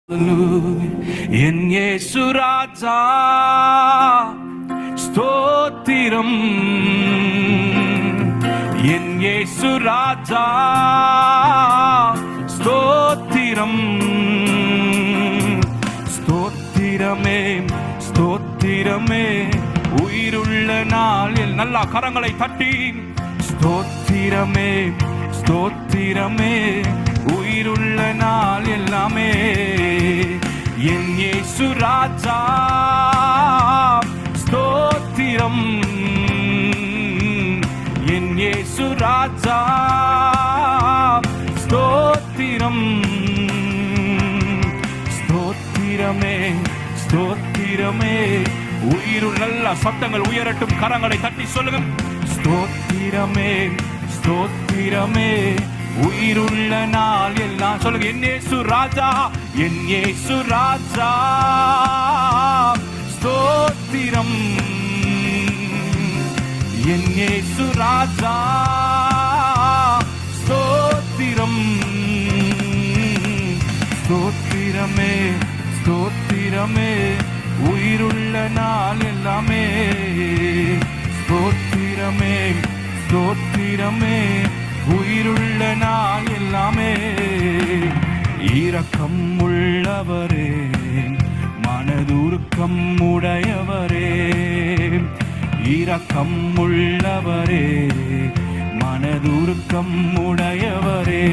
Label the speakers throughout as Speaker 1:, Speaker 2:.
Speaker 1: என் இயேசு ராஜா ஸ்தோத்திரம், என் இயேசு ராஜா ஸ்தோத்திரம், ஸ்தோத்திரமே ஸ்தோத்திரமே உயிருள்ள நாளில். நல்லா கரங்களை தட்டி ஸ்தோத்திரமே ஸ்தோத்திரமே உயிருள்ள நாள் எல்லாமே. என் இயேசு ராஜா ஸ்தோத்திரம், என் இயேசு ராஜா ஸ்தோத்திரம், ஸ்தோத்திரமே ஸ்தோத்திரமே உயிருள்ள. நல்ல சத்தங்கள் உயரட்டும், கரங்களை தட்டி சொல்லுங்க. ஸ்தோத்திரமே ஸ்தோத்திரமே உயிருள்ள நாள் எல்லாம் சொல்லுங்க. என் இயேசு ராஜா, என் இயேசு ராஜா ஸ்தோத்திரம், என் இயேசு ராஜா ஸ்தோத்திரம், ஸ்தோத்திரமே ஸ்தோத்திரமே உயிருள்ள நாள் எல்லாமே. ஸ்தோத்திரமே ஸ்தோத்திரமே உயிருள்ள நாள் எல்லாமே. இரக்கம் உள்ளவரே, மனதுருக்கம் உடையவரே, இரக்கம் உள்ளவரே, மனதுருக்கம் உடையவரே,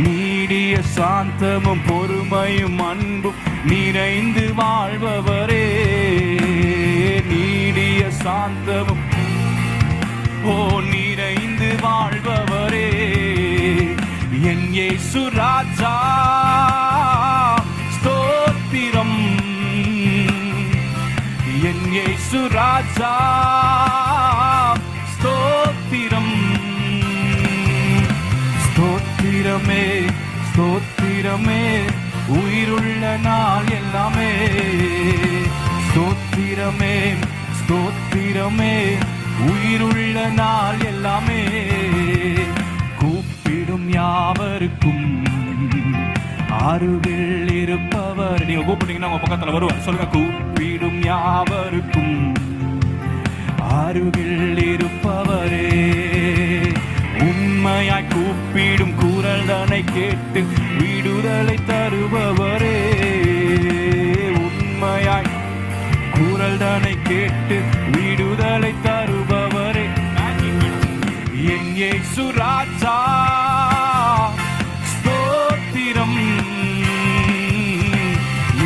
Speaker 1: நீடிய சாந்தமும் பொறுமையும் அன்பும் நிறைந்து வாழ்பவரே, நீடிய சாந்தமும் நிறைந்து வாழ்பவரே. என் இயேசு ராஜா ஸ்தோத்திரம், என் இயேசு ராஜா ஸ்தோத்திரம், ஸ்தோத்திரமே ஸ்தோத்திரமே உயிருள்ள நாள் எல்லாமே. ஸ்தோத்திரமே ஸ்தோத்திரமே உயிருள்ள நாள் எல்லாமே. கூப்பிடும் யாவருக்கும் அருகில் இருப்பவர். நீங்க கூப்பிட்டீங்கன்னா உங்க பக்கத்துல வருவார். சொல்லுங்க. கூப்பிடும் யாவருக்கும் அருகில் இருப்பவரே, உண்மையாய் கூப்பிடும் குரல் தன்னை கேட்டு விடுதலை தருபவரே, உண்மையாய் குரல் தன்னை கேட்டு விடுதலை தருபவரே. என் இயேசு ராஜா ஸ்தோத்திரம்,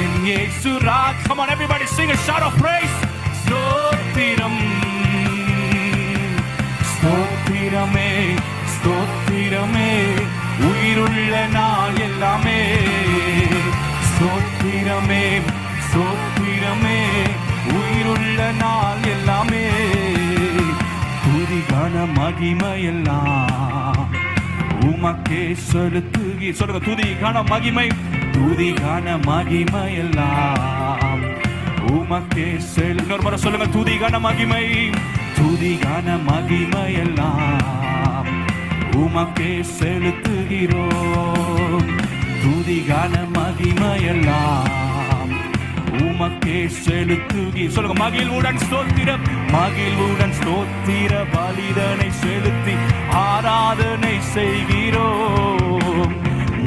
Speaker 1: என் இயேசு ராஜா. Come on everybody, sing a shout of praise. ஸ்தோத்திரம் ஸ்தோத்திரமே ஸ்தோத்திரமே உயிருள்ள நாள் எல்லாமே. ஸ்தோத்திரமே ஸ்தோத்திரமே உயிருள்ள நாள் எல்லாமே. துதி கன மகிமை எல்லாம் உமக்கே செலுத்துகி. சொல்லுங்க. துதி கன மகிமை, துதி கன மகிமை எல்லாம் உமக்கே செல். இன்னொரு முறை சொல்லுங்க. துதி கன மகிமை, துதி கன மகிமை எல்லாம் உமக்கே செலுத்துகிறோம். துதி கன மகிமை எல்லாம் உமக்கே செலுத்துகி. சொல்லுங்க. மகிழ்வுடன் ஸ்தோத்திரம், மகிழ்வுடன் ஸ்தோத்திர பலிதனை செலுத்தி ஆராதனை செய்கிறோம்.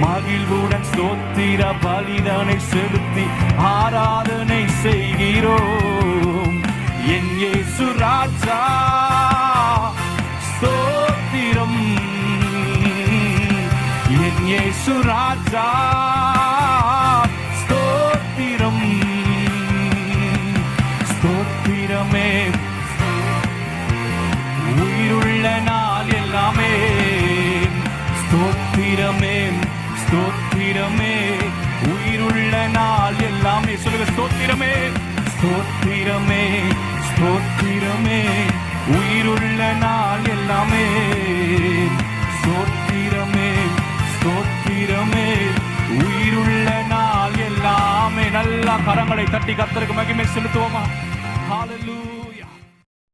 Speaker 1: மகிழ்வுடன் ஸ்தோத்திர பலிதனை செலுத்தி ஆராதனை செய்கிறோம். என் இயேசு ராஜா ஸ்தோத்திரம், என் இயேசு ராஜா ஸ்தோத்திரம், ஸ்தோத்திரமே உயிருள்ள நாள் எல்லாமே. ஸ்தோத்திரமே ஸ்தோத்திரமே உயிருள்ள நாள் எல்லாமே. சொல்லுங்க. ஸ்தோத்திரமே ஸ்தோத்திரமே ஸ்தோத்திரமே உயிருள்ள நாள் எல்லாமே. ஸ்தோத்திரமே ஸ்தோத்திரமே உயிருள்ள நாள் எல்லாமே. நல்லா கரங்களை தட்டி கர்த்தருக்கு மகிமை செலுத்துவோமா? ஹல்லேலூயா.